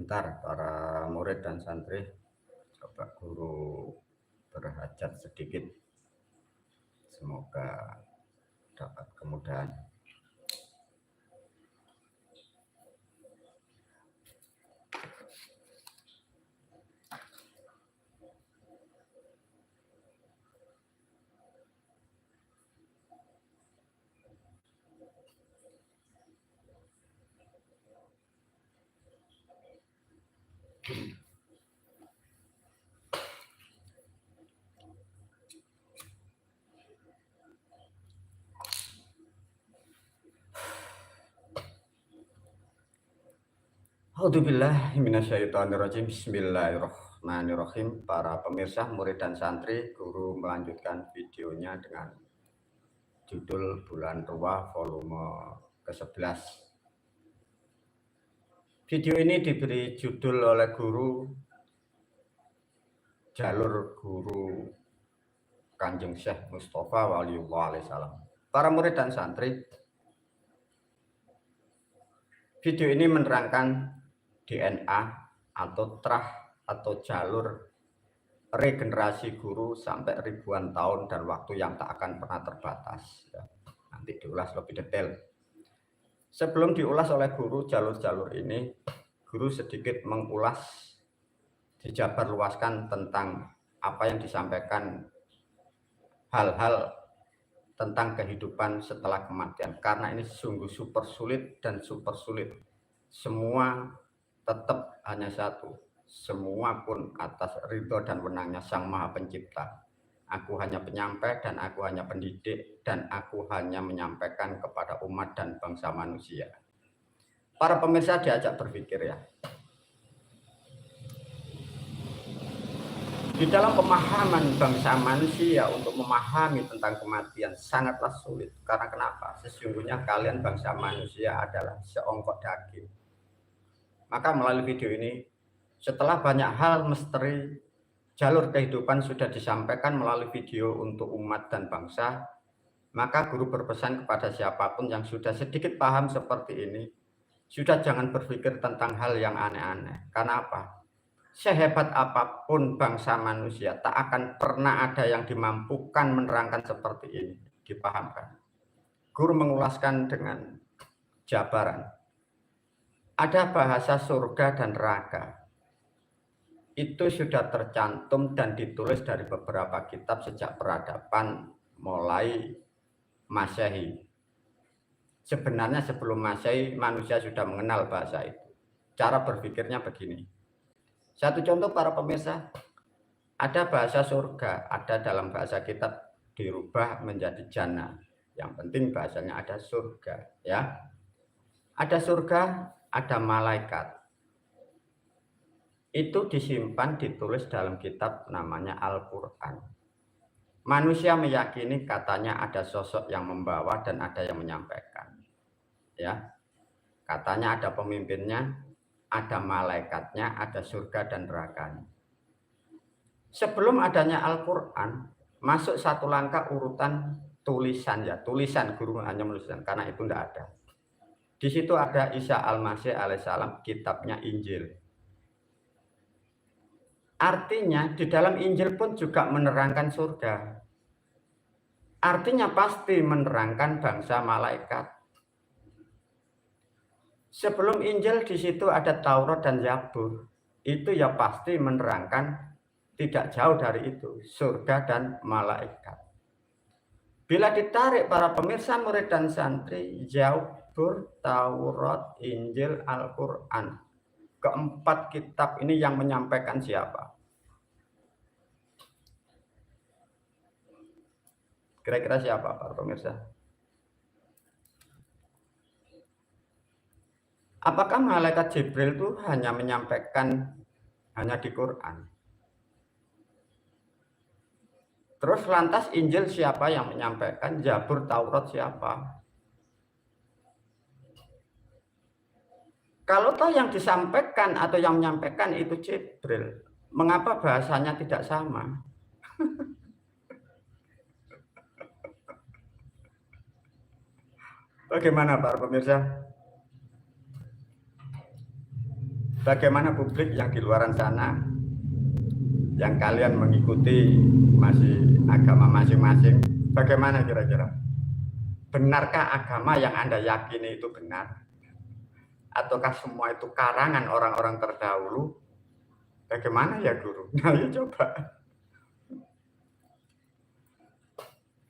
Sebentar para murid dan santri, coba guru berhajat sedikit. Semoga dapat kemudahan. A'udzubillahiminasyaitonirrajim. Bismillahirrahmanirrahim. Para pemirsa, murid dan santri, guru melanjutkan videonya dengan judul Bulan Ruwa volume ke-11. Video ini diberi judul oleh guru Jalur Guru Kanjeng Syekh Mustafa Waliullah alaihissalam. Para murid dan santri, video ini menerangkan DNA atau trah atau jalur regenerasi guru sampai ribuan tahun dan waktu yang tak akan pernah terbatas. Nanti diulas lebih detail. Sebelum diulas oleh guru jalur-jalur ini, guru sedikit mengulas, dijabarluaskan tentang apa yang disampaikan, hal-hal tentang kehidupan setelah kematian. Karena ini sungguh super sulit dan super sulit. Semua tetap hanya satu, semua pun atas ridho dan wenangnya Sang Maha Pencipta. Aku hanya penyampai dan aku hanya pendidik dan aku hanya menyampaikan kepada umat dan bangsa manusia. Para pemirsa diajak berpikir ya. Di dalam pemahaman bangsa manusia untuk memahami tentang kematian sangatlah sulit. Karena kenapa? Sesungguhnya kalian bangsa manusia adalah seongkok daging. Maka melalui video ini, setelah banyak hal misteri jalur kehidupan sudah disampaikan melalui video untuk umat dan bangsa, maka guru berpesan kepada siapapun yang sudah sedikit paham seperti ini, sudah jangan berpikir tentang hal yang aneh-aneh. Karena apa? Sehebat apapun bangsa manusia, tak akan pernah ada yang dimampukan menerangkan seperti ini, dipahamkan. Guru mengulaskan dengan jabaran. Ada bahasa surga dan neraka. Itu sudah tercantum dan ditulis dari beberapa kitab sejak peradaban mulai Masehi. Sebenarnya sebelum Masehi manusia sudah mengenal bahasa itu. Cara berpikirnya begini. Satu contoh para pemirsa, ada bahasa surga, ada dalam bahasa kitab dirubah menjadi jannah. Yang penting bahasanya ada surga, ya. Ada surga, ada malaikat. Itu disimpan, ditulis dalam kitab namanya Al-Quran. Manusia meyakini katanya ada sosok yang membawa dan ada yang menyampaikan. Ya, katanya ada pemimpinnya, ada malaikatnya, ada surga dan nerakanya. Sebelum adanya Al-Quran, masuk satu langkah urutan tulisan ya, tulisan guru hanya menuliskan karena itu tidak ada. Di situ ada Isa Al-Masih alaihissalam, kitabnya Injil. Artinya di dalam Injil pun juga menerangkan surga. Artinya pasti menerangkan bangsa malaikat. Sebelum Injil di situ ada Taurat dan Zabur. Itu ya pasti menerangkan tidak jauh dari itu, surga dan malaikat. Bila ditarik para pemirsa, murid dan santri, Zabur, Taurat, Injil, Al-Quran, keempat kitab ini yang menyampaikan siapa? Kira-kira siapa para pemirsa? Apakah malaikat Jibril itu hanya menyampaikan hanya di Quran? Terus lantas Injil siapa yang menyampaikan? Zabur, Taurat siapa? Kalau toh yang disampaikan atau yang menyampaikan itu Jibril, mengapa bahasanya tidak sama? Bagaimana para pemirsa? Bagaimana publik yang di luar sana, yang kalian mengikuti masih agama masing-masing, bagaimana kira-kira? Benarkah agama yang Anda yakini itu benar? Ataukah semua itu karangan orang-orang terdahulu? Bagaimana ya guru? Nah, ya coba.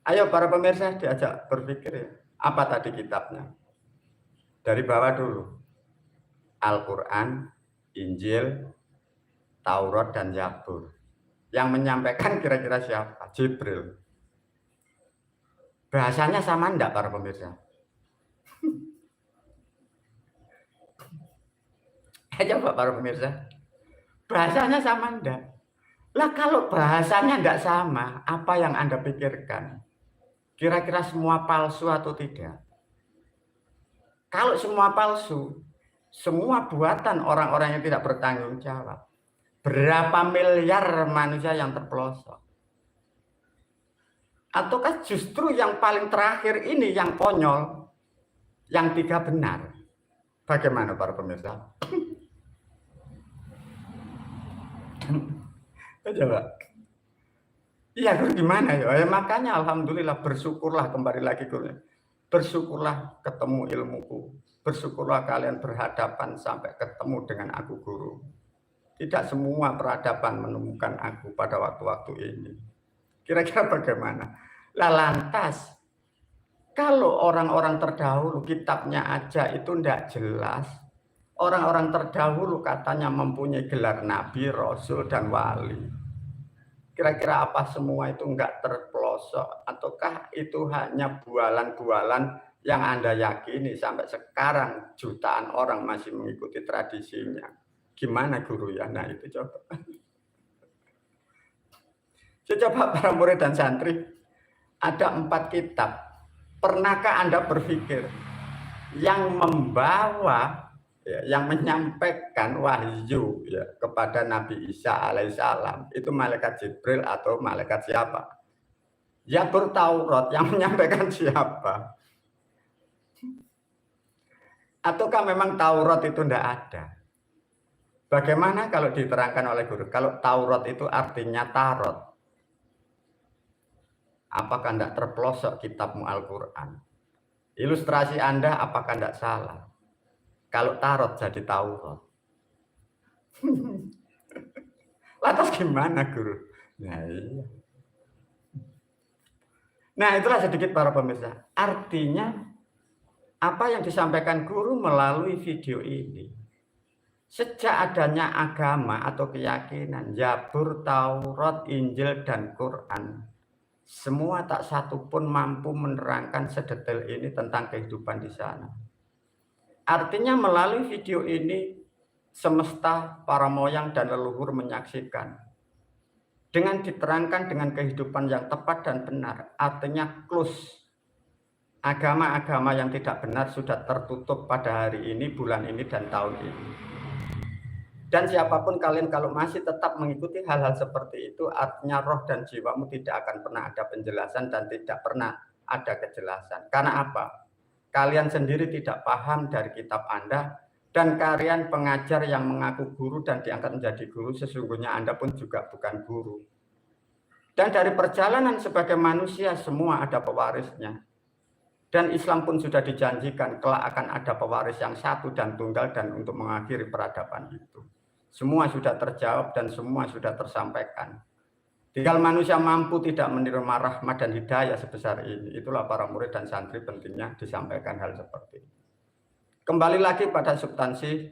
Ayo para pemirsa diajak berpikir ya. Apa tadi kitabnya? Dari bawah dulu. Al-Quran, Injil, Taurat, dan Zabur. Yang menyampaikan kira-kira siapa? Jibril. Bahasanya sama enggak para pemirsa? Coba para pemirsa. Bahasanya sama enggak? Lah kalau bahasanya enggak sama, apa yang Anda pikirkan? Kira-kira semua palsu atau tidak? Kalau semua palsu, semua buatan orang-orang yang tidak bertanggung jawab, berapa miliar manusia yang terpelosok? Ataukah justru yang paling terakhir ini yang konyol, yang 3 benar? Bagaimana para pemirsa? Coba. Iya, terus gimana ya? Makanya alhamdulillah bersyukurlah kembali lagi guru. Bersyukurlah ketemu ilmuku. Bersyukurlah kalian berhadapan sampai ketemu dengan aku guru. Tidak semua peradaban menemukan aku pada waktu-waktu ini. Kira-kira bagaimana? Lah lantas, kalau orang-orang terdahulu kitabnya aja itu tidak jelas, orang-orang terdahulu katanya mempunyai gelar nabi, rasul, dan wali. Kira-kira apa semua itu enggak terpelosok? Ataukah itu hanya bualan-bualan yang Anda yakini sampai sekarang jutaan orang masih mengikuti tradisinya? Gimana guru ya? Nah itu coba. Coba para murid dan santri, ada 4 kitab. Pernahkah Anda berpikir yang membawa, yang menyampaikan wahyu kepada Nabi Isa alaihissalam itu malaikat Jibril atau malaikat siapa? Ya Taurat yang menyampaikan siapa? Ataukah memang Taurat itu tidak ada? Bagaimana kalau diterangkan oleh guru? Kalau Taurat itu artinya tarot. Apakah tidak terpelosok kitabmu Al-Quran? Ilustrasi Anda apakah tidak salah? Kalau tarot jadi Taurat. Lantas gimana guru? Nah, iya. Nah itulah sedikit para pemirsa. Artinya apa yang disampaikan guru melalui video ini. Sejak adanya agama atau keyakinan, Zabur, Taurat, Injil, dan Quran, semua tak satu pun mampu menerangkan sedetail ini tentang kehidupan di sana. Artinya melalui video ini, semesta, para moyang, dan leluhur menyaksikan. Dengan diterangkan dengan kehidupan yang tepat dan benar, artinya close. Agama-agama yang tidak benar sudah tertutup pada hari ini, bulan ini, dan tahun ini. Dan siapapun kalian kalau masih tetap mengikuti hal-hal seperti itu, artinya roh dan jiwamu tidak akan pernah ada penjelasan dan tidak pernah ada kejelasan. Karena apa? Kalian sendiri tidak paham dari kitab Anda, dan kalian pengajar yang mengaku guru dan diangkat menjadi guru, sesungguhnya Anda pun juga bukan guru. Dan dari perjalanan sebagai manusia semua ada pewarisnya. Dan Islam pun sudah dijanjikan kelak akan ada pewaris yang satu dan tunggal dan untuk mengakhiri peradaban itu. Semua sudah terjawab dan semua sudah tersampaikan. Tinggal manusia mampu tidak menerima rahmat dan hidayah sebesar ini. Itulah para murid dan santri pentingnya disampaikan hal seperti ini. Kembali lagi pada substansi,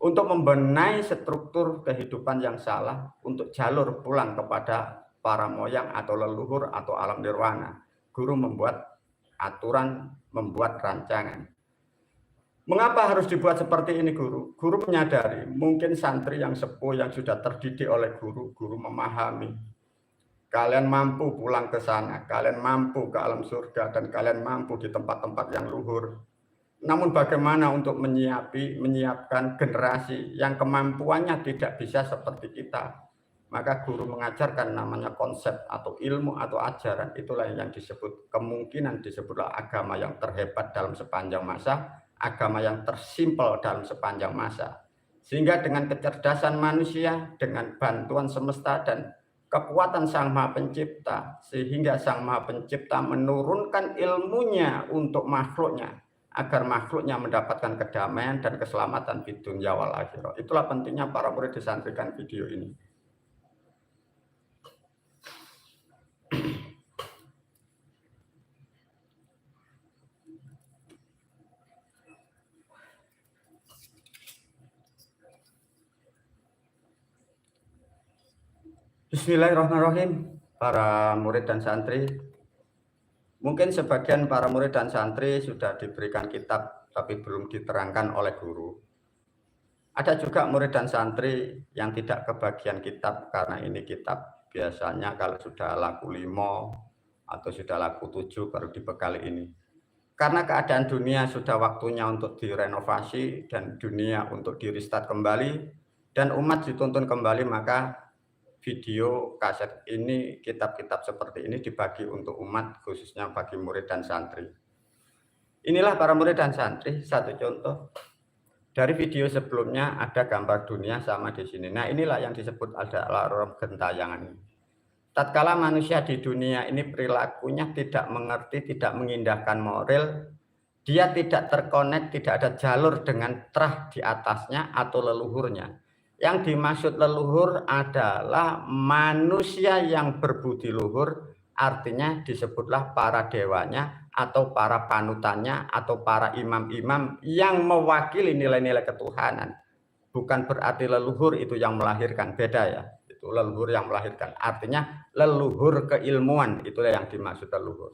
untuk membenahi struktur kehidupan yang salah, untuk jalur pulang kepada para moyang atau leluhur atau alam nirwana, guru membuat aturan, membuat rancangan. Mengapa harus dibuat seperti ini guru? Guru menyadari mungkin santri yang sepuh yang sudah terdidik oleh guru, guru memahami. Kalian mampu pulang ke sana, kalian mampu ke alam surga, dan kalian mampu di tempat-tempat yang luhur. Namun bagaimana untuk menyiapkan generasi yang kemampuannya tidak bisa seperti kita? Maka guru mengajarkan namanya konsep atau ilmu atau ajaran. Itulah yang disebut, kemungkinan disebutlah agama yang terhebat dalam sepanjang masa, agama yang tersimpel dalam sepanjang masa. Sehingga dengan kecerdasan manusia, dengan bantuan semesta dan kekuatan Sang Maha Pencipta, sehingga Sang Maha Pencipta menurunkan ilmunya untuk makhluknya, agar makhluknya mendapatkan kedamaian dan keselamatan di dunia wal akhirah. Itulah pentingnya para murid disantrikan video ini. Bismillahirrahmanirrahim, para murid dan santri. Mungkin sebagian para murid dan santri sudah diberikan kitab, tapi belum diterangkan oleh guru. Ada juga murid dan santri yang tidak kebagian kitab, karena ini kitab biasanya kalau sudah laku 5 atau sudah laku 7 baru dibekali ini. Karena keadaan dunia sudah waktunya untuk direnovasi dan dunia untuk di-restart kembali, dan umat dituntun kembali, maka video kaset ini, kitab-kitab seperti ini dibagi untuk umat, khususnya bagi murid dan santri. Inilah para murid dan santri, satu contoh. Dari video sebelumnya ada gambar dunia sama di sini. Nah, inilah yang disebut adalah gentayangan. Tatkala manusia di dunia ini perilakunya tidak mengerti, tidak mengindahkan moral, dia tidak terkonek, tidak ada jalur dengan terah di atasnya atau leluhurnya. Yang dimaksud leluhur adalah manusia yang berbudi luhur, artinya disebutlah para dewanya atau para panutannya atau para imam-imam yang mewakili nilai-nilai ketuhanan. Bukan berarti leluhur itu yang melahirkan, beda ya. Itu leluhur yang melahirkan, artinya leluhur keilmuan, itulah yang dimaksud leluhur.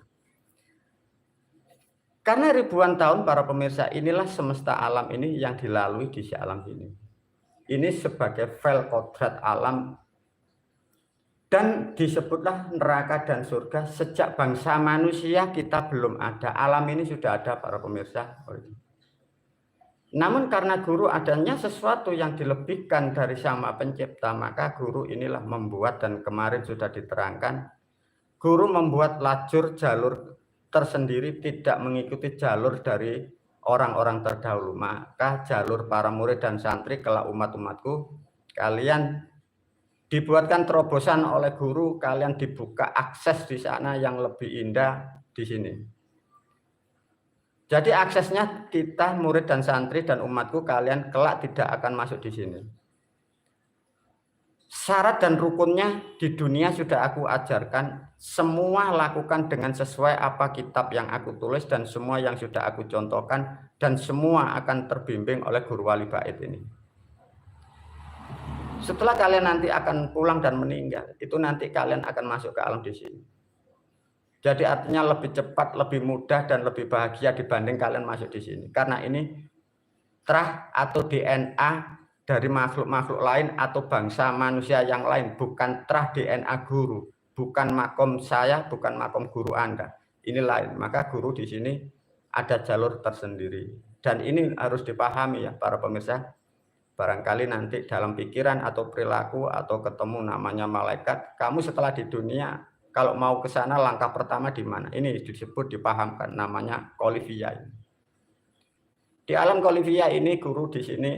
Karena ribuan tahun para pemirsa, inilah semesta alam ini yang dilalui di si alam ini. Ini sebagai file kodrat alam, dan disebutlah neraka dan surga. Sejak bangsa manusia kita belum ada, alam ini sudah ada para pemirsa. Namun karena guru adanya sesuatu yang dilebihkan dari Sang Maha Pencipta, maka guru inilah membuat, dan kemarin sudah diterangkan, guru membuat jalur tersendiri, tidak mengikuti jalur dari orang-orang terdahulu. Maka jalur para murid dan santri, kelak umat-umatku, kalian dibuatkan terobosan oleh guru, kalian dibuka akses di sana yang lebih indah di sini. Jadi aksesnya kita murid dan santri dan umatku, kalian kelak tidak akan masuk di sini. Syarat dan rukunnya di dunia sudah aku ajarkan, semua lakukan dengan sesuai apa kitab yang aku tulis dan semua yang sudah aku contohkan, dan semua akan terbimbing oleh guru wali bait ini. Setelah kalian nanti akan pulang dan meninggal, itu nanti kalian akan masuk ke alam di sini. Jadi artinya lebih cepat, lebih mudah, dan lebih bahagia dibanding kalian masuk di sini. Karena ini terah atau DNA dari makhluk-makhluk lain atau bangsa manusia yang lain, bukan terah DNA guru, bukan makom saya, bukan makom guru Anda. Ini lain. Maka guru di sini ada jalur tersendiri, dan ini harus dipahami ya para pemirsa. Barangkali nanti dalam pikiran atau perilaku atau ketemu namanya malaikat, kamu setelah di dunia kalau mau ke sana langkah pertama di mana? Ini disebut, dipahamkan, namanya kolivia. Di alam kolivia ini guru di sini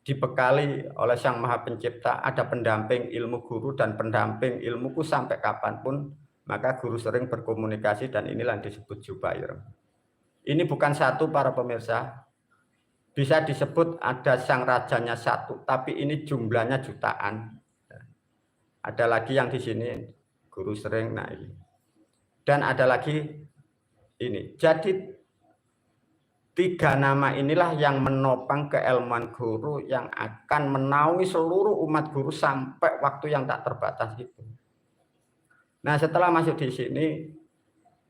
dibekali oleh Sang Maha Pencipta, ada pendamping ilmu guru dan pendamping ilmuku sampai kapanpun. Maka guru sering berkomunikasi, dan inilah yang disebut Jubair. Ini bukan satu para pemirsa, bisa disebut ada sang rajanya satu, tapi ini jumlahnya jutaan. Ada lagi yang di sini guru sering naik, dan ada lagi ini. Jadi 3 nama inilah yang menopang keilmuan guru yang akan menaungi seluruh umat guru sampai waktu yang tak terbatas itu. Nah, setelah masuk di sini,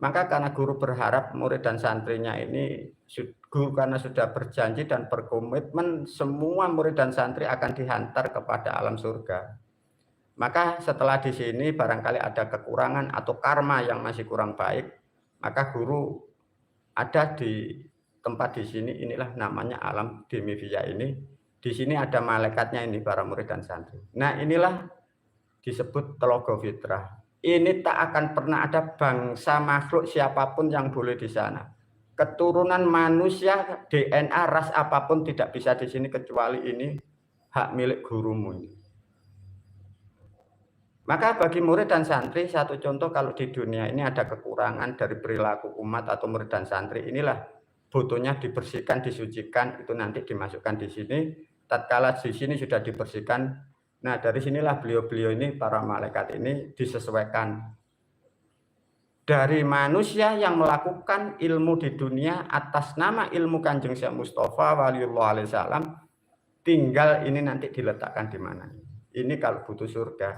maka karena guru berharap murid dan santrinya ini, guru karena sudah berjanji dan berkomitmen semua murid dan santri akan dihantar kepada alam surga. Maka setelah di sini barangkali ada kekurangan atau karma yang masih kurang baik, maka guru ada di tempat di sini, inilah namanya alam demivia ini. Di sini ada malaikatnya ini para murid dan santri. Nah, inilah disebut telogo fitrah. Ini tak akan pernah ada bangsa makhluk siapapun yang boleh di sana. keturunan manusia, DNA ras apapun tidak bisa di sini kecuali ini hak milik gurumu ini. Maka bagi murid dan santri, satu contoh kalau di dunia ini ada kekurangan dari perilaku umat atau murid dan santri, inilah butuhnya dibersihkan, disucikan, itu nanti dimasukkan di sini. Tatkala di sini sudah dibersihkan, nah dari sinilah beliau-beliau ini, para malaikat ini disesuaikan. Dari manusia yang melakukan ilmu di dunia atas nama ilmu Kanjeng Syekh Mustafa Waliullah alaihi salam, tinggal ini nanti diletakkan di mana. Ini kalau butuh surga.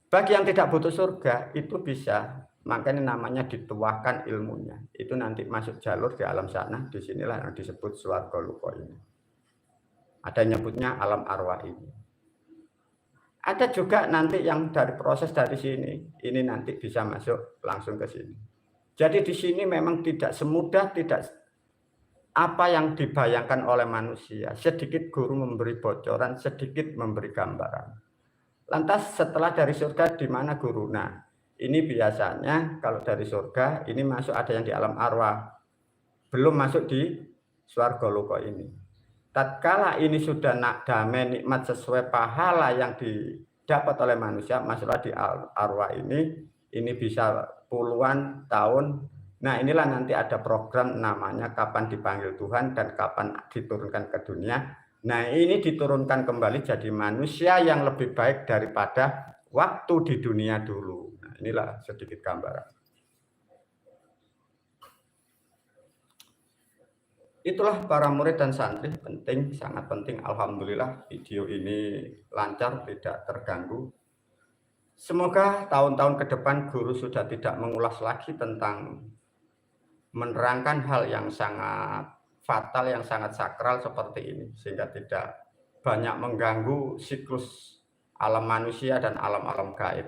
Bagi yang tidak butuh surga, itu bisa, makanya namanya dituahkan ilmunya. Itu nanti masuk jalur di alam sana, disinilah yang disebut swarga luka ini. Ada nyebutnya alam arwah ini. Ada juga nanti yang dari proses dari sini, ini nanti bisa masuk langsung ke sini. Jadi di sini memang tidak semudah, tidak apa yang dibayangkan oleh manusia. Sedikit guru memberi bocoran, sedikit memberi gambaran. Lantas setelah dari surga di mana guru? Nah, ini biasanya kalau dari surga ini masuk ada yang di alam arwah. Belum masuk di swarga loka ini. Tatkala ini sudah damai nikmat sesuai pahala yang didapat oleh manusia, masuklah di arwah ini bisa puluhan tahun. Nah, inilah nanti ada program namanya kapan dipanggil Tuhan dan kapan diturunkan ke dunia. Nah, ini diturunkan kembali jadi manusia yang lebih baik daripada waktu di dunia dulu. Nah, inilah sedikit gambaran. Itulah para murid dan santri, penting, sangat penting. Alhamdulillah video ini lancar, tidak terganggu. Semoga tahun-tahun ke depan guru sudah tidak mengulas lagi tentang menerangkan hal yang sangat fatal, yang sangat sakral seperti ini, sehingga tidak banyak mengganggu siklus alam manusia dan alam-alam gaib.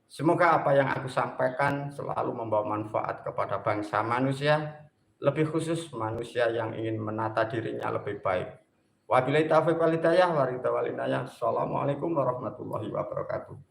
Semoga apa yang aku sampaikan selalu membawa manfaat kepada bangsa manusia, lebih khusus manusia yang ingin menata dirinya lebih baik. Wabillahi taufiq wal hidayah. Assalamualaikum warahmatullahi wabarakatuh.